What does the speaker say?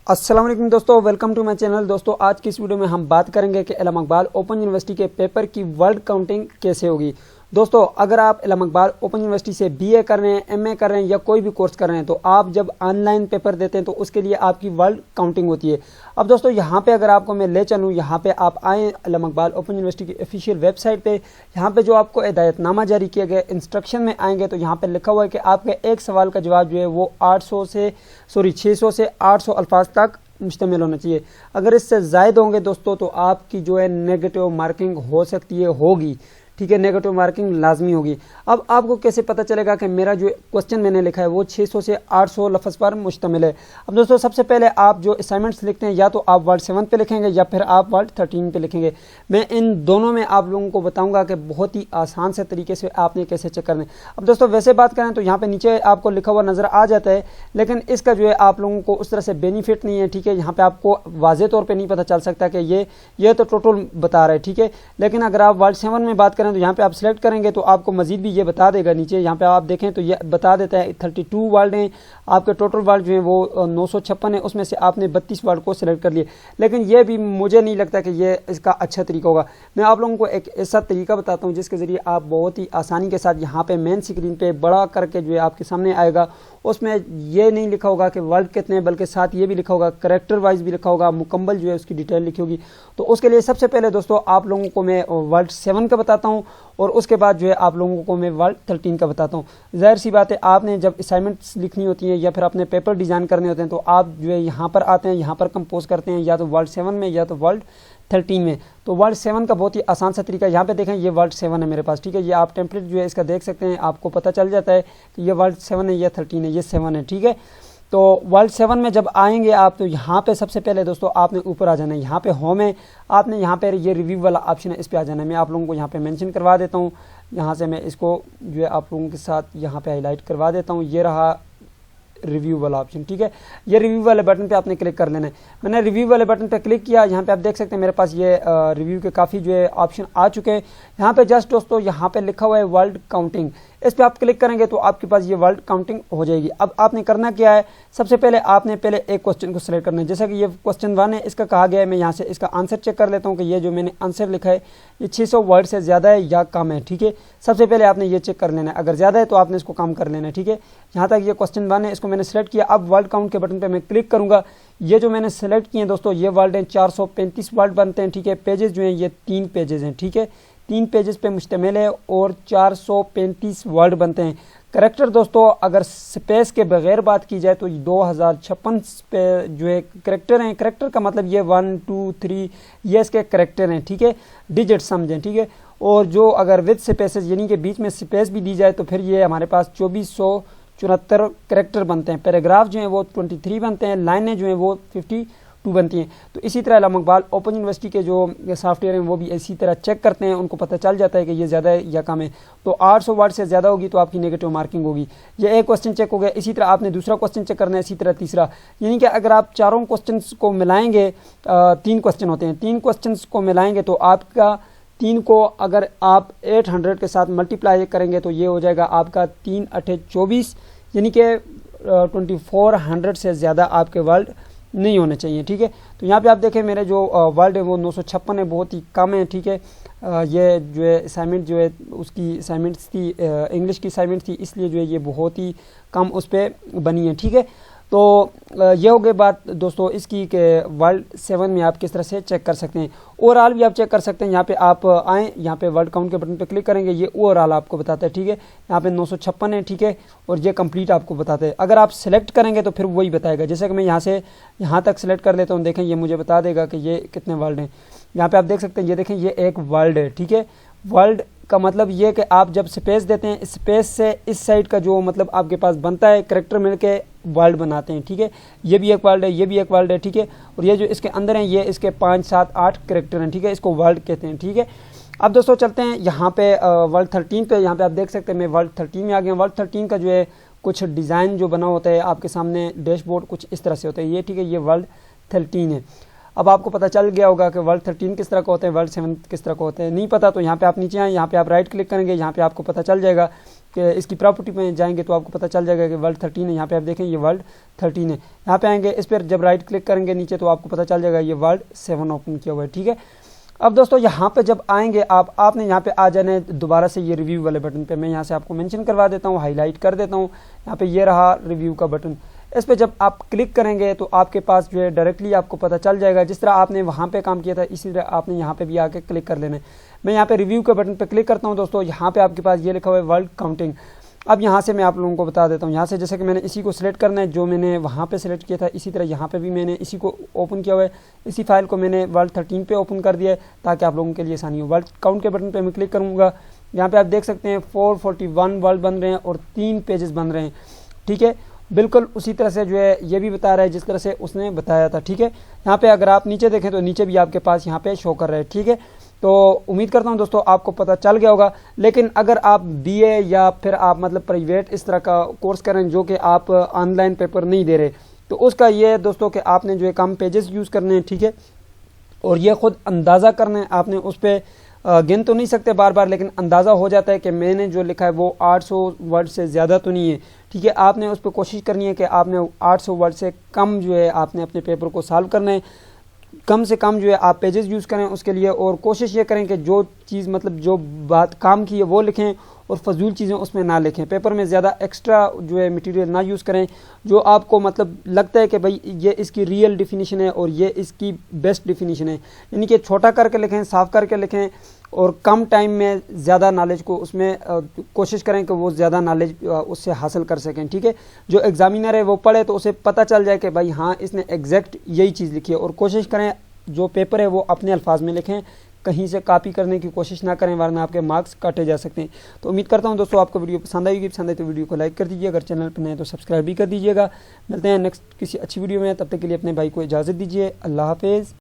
अस्सलाम वालेकुम दोस्तों, वेलकम टू माय चैनल। दोस्तों आज की इस वीडियो में हम बात करेंगे कि इल्म इकबाल ओपन यूनिवर्सिटी के पेपर की वर्ल्ड काउंटिंग कैसे होगी। दोस्तों अगर आप इल्म इकबाल ओपन यूनिवर्सिटी से बीए कर रहे हैं, एमए कर रहे हैं या कोई भी कोर्स कर रहे हैं, तो आप जब ऑनलाइन पेपर देते हैं तो उसके लिए आपकी वर्ल्ड काउंटिंग होती है। अब दोस्तों यहाँ पे अगर आपको मैं ले चलूँ, यहाँ पे आप आए इल्म इकबाल ओपन यूनिवर्सिटी की ऑफिशियल वेबसाइट पे, यहाँ पे जो आपको हिदायतनामा जारी किया गया इंस्ट्रक्शन में आएंगे तो यहाँ पे लिखा हुआ है कि आपके एक सवाल का जवाब जो है वो 600 से 800 अल्फाज तक मुश्तमिल होना चाहिए। अगर इससे ज़ायद होंगे दोस्तों तो आपकी जो है नेगेटिव मार्किंग हो सकती है, होगी, ठीक है, नेगेटिव मार्किंग लाजमी होगी। अब आपको कैसे पता चलेगा कि मेरा जो क्वेश्चन मैंने लिखा है वो 600 से 800 लफ्ज़ पर मुश्तमिल है। अब दोस्तों सबसे पहले आप जो असाइनमेंट्स लिखते हैं या तो आप वर्ल्ड 7 पे लिखेंगे या फिर आप वर्ल्ड 13 पे लिखेंगे। मैं इन दोनों में आप लोगों को बताऊंगा कि बहुत ही आसान से तरीके से आपने कैसे चेक करना है। अब दोस्तों वैसे बात करें तो यहाँ पे नीचे आपको लिखा हुआ नज़र आ जाता है, लेकिन इसका जो है आप लोगों को उस तरह से बेनिफिट नहीं है, ठीक है। यहाँ पे आपको वाज़े तौर पर नहीं पता चल सकता कि ये तो टोटल बता रहा है, ठीक है। लेकिन अगर आप वर्ल्ड 7 में बात करें तो यहाँ पे आप सिलेक्ट करेंगे तो आपको मजीद भी ये बता देगा। नीचे यहाँ पे आप देखें तो ये बता देता है 32 वर्ड हैं, आपके टोटल वर्ड जो है वो 956 है, उसमें से आपने 32 वर्ड को सिलेक्ट कर लिए। लेकिन ये भी मुझे नहीं लगता कि ये इसका अच्छा तरीका होगा। मैं आप लोगों को एक ऐसा तरीका बताता हूँ जिसके ज़रिए आप बहुत ही आसानी के साथ यहाँ पे मेन स्क्रीन पे बड़ा करके जो है आपके सामने आएगा, उसमें ये नहीं लिखा होगा कि वर्ड कितने हैं, बल्कि साथ ये भी लिखा होगा, करेक्टर वाइज भी लिखा होगा, मुकम्मल जो है उसकी डिटेल लिखी होगी। तो उसके लिए सबसे पहले दोस्तों आप लोगों को मैं वर्ल्ड 7 का बताता हूँ और उसके बाद जो है आप लोगों को मैं वर्ल्ड 13 का बताता हूँ। जाहिर सी बात है, आपने जब असाइनमेंट्स लिखनी होती हैं या फिर अपने पेपर डिज़ाइन करने होते हैं तो आप जो है यहाँ पर आते हैं, यहाँ पर कंपोज करते हैं, या तो वर्ल्ड 7 में या तो वर्ल्ड 13 में। तो वर्ल्ड 7 का बहुत ही आसान सा तरीका, यहाँ पे देखें ये वर्ल्ड 7 है मेरे पास, ठीक है। ये आप टेम्पलेट जो है इसका देख सकते हैं, आपको पता चल जाता है कि ये वर्ल्ड 7 है, ये 13 है, ये 7 है, ठीक है। तो वर्ल्ड 7 में जब आएंगे आप तो यहाँ पे सबसे पहले दोस्तों आपने ऊपर आ जाना है, यहाँ पे होम है, आपने यहाँ पे ये रिव्यू वाला ऑप्शन है, इस पे आ जाना है। मैं आप लोगों को यहाँ पे मेंशन करवा देता हूँ, यहाँ से मैं इसको जो है आप लोगों के साथ यहाँ पे हाईलाइट करवा देता हूँ। ये रहा रिव्यू वाला ऑप्शन, ठीक है। ये रिव्यू वाले बटन पे आपने क्लिक कर लेना है। मैंने रिव्यू वाले बटन पे क्लिक किया, यहाँ पे आप देख सकते हैं मेरे पास ये रिव्यू के काफ़ी जो है ऑप्शन आ चुके हैं। यहाँ पे जस्ट दोस्तों यहाँ पे लिखा हुआ है वर्ल्ड काउंटिंग, इस पर आप क्लिक करेंगे तो आपके पास ये वर्ल्ड काउंटिंग हो जाएगी। अब आपने करना क्या है, सबसे पहले आपने पहले एक क्वेश्चन को सिलेक्ट करना है। जैसा कि ये क्वेश्चन 1 है, इसका कहा गया है, मैं यहाँ से इसका आंसर चेक कर लेता हूँ कि ये जो मैंने आंसर लिखा है ये 600 वर्ड से ज़्यादा है या कम है, ठीक है। सबसे पहले आपने ये चेक कर लेना है, अगर ज़्यादा है तो आपने इसको कम कर लेना है, ठीक है। यहाँ तक ये क्वेश्चन 1 है, इसको मैंने सेलेक्ट किया। अब वर्ल्ड काउंट के बटन पर मैं क्लिक करूँगा। ये जो मैंने सेलेक्ट किए हैं दोस्तों, ये वर्ड हैं 435 वर्ड बनते हैं, ठीक है। पेजेस जो हैं ये 3 पेजेस हैं, ठीक है, 3 पेजेस पे मुश्तमिल है और 435 वर्ड बनते हैं। करेक्टर दोस्तों अगर स्पेस के बगैर बात की जाए तो 2056 पे जो है करेक्टर हैं। करेक्टर का मतलब ये 1 2 3 ये इसके करेक्टर हैं, ठीक है, डिजिट समझें, ठीक है। और जो अगर विद स्पेसेस यानी कि बीच में स्पेस भी दी जाए तो फिर ये हमारे पास 2474 करेक्टर बनते हैं। पैराग्राफ जो हैं वो 23 बनते हैं, लाइनें जो हैं वो 52 बनती हैं। तो इसी तरह इल्म इकबाल ओपन यूनिवर्सिटी के जो सॉफ्टवेयर हैं वो भी इसी तरह चेक करते हैं, उनको पता चल जाता है कि ये ज़्यादा है या कम है। तो 800 वर्ड से ज़्यादा होगी तो आपकी नेगेटिव मार्किंग होगी। ये एक क्वेश्चन चेक हो गया। इसी तरह आपने दूसरा क्वेश्चन चेक करना है, इसी तरह तीसरा, यानी कि अगर आप चारों क्वेश्चन को मिलाएंगे, 3 क्वेश्चन होते हैं, 3 क्वेश्चन को मिलाएंगे तो आपका 3 को अगर आप 800 के साथ मल्टीप्लाई करेंगे तो ये हो जाएगा आपका 3 8 24, यानी कि 2400 से ज़्यादा आपके वर्ड नहीं होने चाहिए, ठीक है। तो यहाँ पे आप देखें मेरे जो वर्ड है वो 956 है, बहुत ही कम है, ठीक है। ये जो है असाइनमेंट जो है उसकी असाइनमेंट्स थी, इंग्लिश की असाइनमेंट थी, इसलिए जो है ये बहुत ही कम उस पर बनी है, ठीक है। तो ये हो गई बात दोस्तों इसकी कि वर्ल्ड 7 में आप किस तरह से चेक कर सकते हैं। ओवरऑल भी आप चेक कर सकते हैं। यहाँ पे आप आएँ, यहाँ पे वर्ल्ड काउंट के बटन पे क्लिक करेंगे, ये ओवरऑल आपको बताता है, ठीक है। यहाँ पे 956 है, ठीक है, और ये कंप्लीट आपको बताते हैं। अगर आप सेलेक्ट करेंगे तो फिर वही बताएगा। जैसे कि मैं यहाँ से यहाँ तक सेलेक्ट कर लेता हूँ, देखें ये मुझे बता देगा कि ये कितने वर्ल्ड हैं। यहाँ पे आप देख सकते हैं, ये देखें ये एक वर्ल्ड है, ठीक है। वर्ल्ड का मतलब ये कि आप जब स्पेस देते हैं, स्पेस से इस साइड का जो मतलब आपके पास बनता है करेक्टर मिलके वर्ल्ड बनाते हैं, ठीक है। ये भी एक वर्ल्ड है, ये भी एक वर्ल्ड है, ठीक है। और ये जो इसके अंदर हैं ये इसके 5 7 8 करेक्टर हैं, ठीक है, इसको वर्ल्ड कहते हैं, ठीक है। अब दोस्तों चलते हैं यहाँ पे वर्ल्ड 13 पे। यहाँ पे आप देख सकते हैं मैं वर्ल्ड 13 में आ गया। वर्ल्ड 13 का जो है कुछ डिज़ाइन जो बना होता है आपके सामने, डैशबोर्ड कुछ इस तरह से होता है ये, ठीक है। ये वर्ल्ड 13 है। अब आपको पता चल गया होगा कि वर्ल्ड 13 किस तरह का होता है, वर्ल्ड 7 किस तरह का होता है। नहीं पता तो यहाँ पे आप नीचे आए, यहाँ पे आप राइट क्लिक करेंगे, यहाँ पे आपको पता चल जाएगा कि इसकी प्रॉपर्टी में जाएंगे तो आपको पता चल जाएगा कि वर्ल्ड 13 है। यहाँ पे आप देखें ये वर्ल्ड 13 है। यहाँ पे आएंगे, इस पर जब राइट क्लिक करेंगे नीचे तो आपको पता चल जाएगा ये वर्ल्ड 7 ओपन किया हुआ है। ठीक है, अब दोस्तों यहाँ पे जब आएंगे आपने यहाँ पे आ जाना है दोबारा से ये रिव्यू वाले बटन पे। मैं यहाँ से आपको मेंशन करवा देता हूँ, हाईलाइट कर देता हूँ। यहाँ पे ये रहा रिव्यू का बटन, इस पे जब आप क्लिक करेंगे तो आपके पास जो है डायरेक्टली आपको पता चल जाएगा। जिस तरह आपने वहाँ पे काम किया था इसी तरह आपने यहाँ पे भी आके क्लिक कर लेना है। मैं यहाँ पे रिव्यू के बटन पे क्लिक करता हूँ दोस्तों, यहाँ पे आपके पास ये लिखा हुआ है वर्ल्ड काउंटिंग। अब यहाँ से मैं आप लोगों को बता देता हूँ, यहाँ से जैसे कि मैंने इसी को सिलेक्ट करना है, जो मैंने वहाँ पे सिलेक्ट किया था इसी तरह यहाँ पे भी मैंने इसी को ओपन किया हुआ है। इसी फाइल को मैंने वर्ल्ड 13 पे ओपन कर दिया है ताकि आप लोगों के लिए आसानी हो। वर्ल्ड काउंट के बटन पे मैं क्लिक करूँगा, यहाँ पे आप देख सकते हैं 441 वर्ल्ड बन रहे हैं और 3 पेजेस बन रहे हैं। ठीक है, बिल्कुल उसी तरह से जो है ये भी बता रहा है जिस तरह से उसने बताया था। ठीक है, यहाँ पे अगर आप नीचे देखें तो नीचे भी आपके पास यहाँ पे शो कर रहे हैं। ठीक है, तो उम्मीद करता हूँ दोस्तों आपको पता चल गया होगा। लेकिन अगर आप बीए या फिर आप मतलब प्राइवेट इस तरह का कोर्स करें जो कि आप ऑनलाइन पेपर नहीं दे रहे, तो उसका ये है दोस्तों कि आपने जो है कम पेजेस यूज़ करने हैं। ठीक है, और ये खुद अंदाज़ा करना है, आपने उस पर गिन तो नहीं सकते बार बार, लेकिन अंदाज़ा हो जाता है कि मैंने जो लिखा है वो 800 वर्ड से ज़्यादा तो नहीं है। ठीक है, आपने उस पर कोशिश करनी है कि आपने 800 वर्ड से कम जो है आपने अपने पेपर को सॉल्व करना है। कम से कम जो है आप पेजेस यूज़ करें उसके लिए, और कोशिश ये करें कि जो चीज़ मतलब जो बात काम की है वो लिखें और फजूल चीज़ें उसमें ना लिखें। पेपर में ज़्यादा एक्स्ट्रा जो है मटेरियल ना यूज़ करें। जो आपको मतलब लगता है कि भाई ये इसकी रियल डिफिनीशन है और ये इसकी बेस्ट डिफिनीशन है, यानी कि छोटा करके लिखें, साफ करके लिखें और कम टाइम में ज़्यादा नॉलेज को उसमें कोशिश करें कि वो ज़्यादा नॉलेज उससे हासिल कर सकें। ठीक है, जो एग्जामिनर है वो पढ़े तो उसे पता चल जाए कि भाई हाँ इसने एग्जैक्ट यही चीज़ लिखी है। और कोशिश करें जो पेपर है वो अपने अल्फाज में लिखें, कहीं से कॉपी करने की कोशिश ना करें वरना आपके मार्क्स काटे जा सकते हैं। तो उम्मीद करता हूं दोस्तों आपको वीडियो पसंद आएगी। पसंद आए तो वीडियो को लाइक कर दीजिए, अगर चैनल पर नए तो सब्सक्राइब भी कर दीजिएगा। मिलते हैं नेक्स्ट किसी अच्छी वीडियो में, तब तक के लिए अपने भाई को इजाज़त दीजिए। अल्लाह हाफिज़।